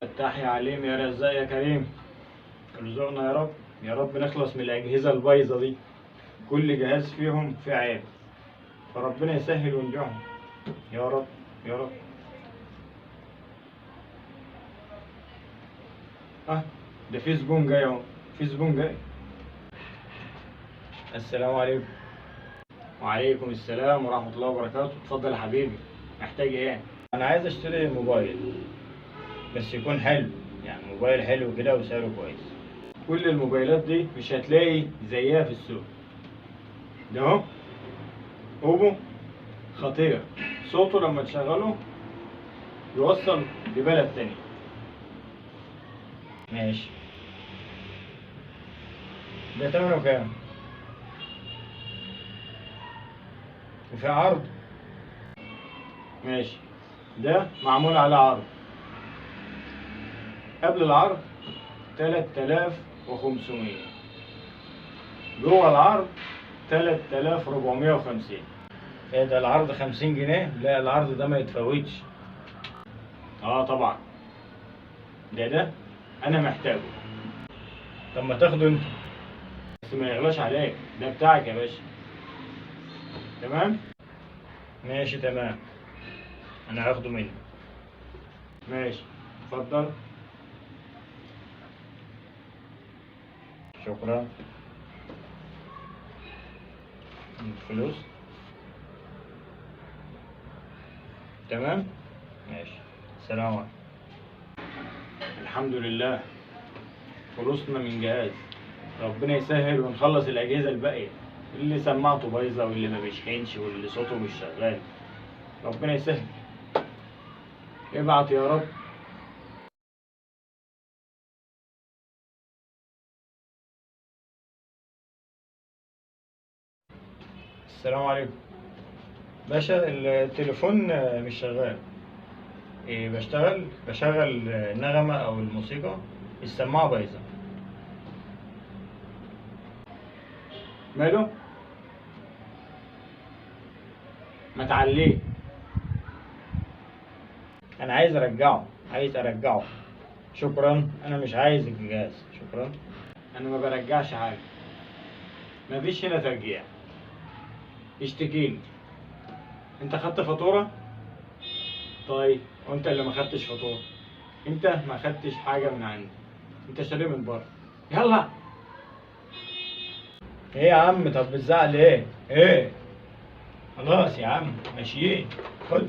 فتح يا عليم يا رزاق يا كريم، ارزقنا يا رب. يا رب نخلص من الأجهزة البايظة دي، كل جهاز فيهم فيه عيب، فربنا يسهل وينجحهم يا رب يا رب. ده في زبون جاي اهو، في زبون جاي. السلام عليكم. وعليكم السلام ورحمة الله وبركاته. اتفضل يا حبيبي، محتاج ايه؟ انا عايز اشتري موبايل بس يكون حلو، يعني موبايل حلو كده وسعره كويس. كل الموبايلات دي مش هتلاقي زيها في السوق. ده اهو اوبو، خطير، صوته لما تشغله يوصل لبلد تاني. ماشي، ده تمنه كام؟ وفي عرض؟ ماشي، ده معمول على عرض. قبل العرض 3500، جوه العرض 3450. ايه ده العرض 50 جنيه؟ لا العرض ده ما يتفوتش. اه طبعا، ده انا محتاجه. طب ما تاخده انت، بس ما يغلاش عليك، ده بتاعك يا باشا. تمام؟ ماشي تمام، انا هاخده منك. ماشي، اتفضل. شكرا. الفلوس تمام. ماشي، سلام عليكم. الحمد لله، خلصنا من جهاز. ربنا يسهل ونخلص الأجهزة الباقية، اللي سماعته بايظة واللي ما بيشحنش واللي صوته مش شغال. ربنا يسهل، ابعت يا رب. السلام عليكم باشا، التليفون مش شغال. إيه، بشغل نغمة أو الموسيقى، السماعة بايظة. ماله؟ ما تعليه. أنا عايز أرجعه. شكرا، أنا مش عايز الجهاز، شكرا. أنا ما برجعش حاجة، مفيش هنا ترجيع. اشتكيلي. أنت خدت فاتورة؟ طيب وأنت اللي ما خدتش فاتورة، أنت ما خدتش حاجة من عندي، أنت شاريه من بره. يلا. إيه يا عم، طب بتزعل إيه؟ إيه؟ خلاص يا عم ماشيين. خد.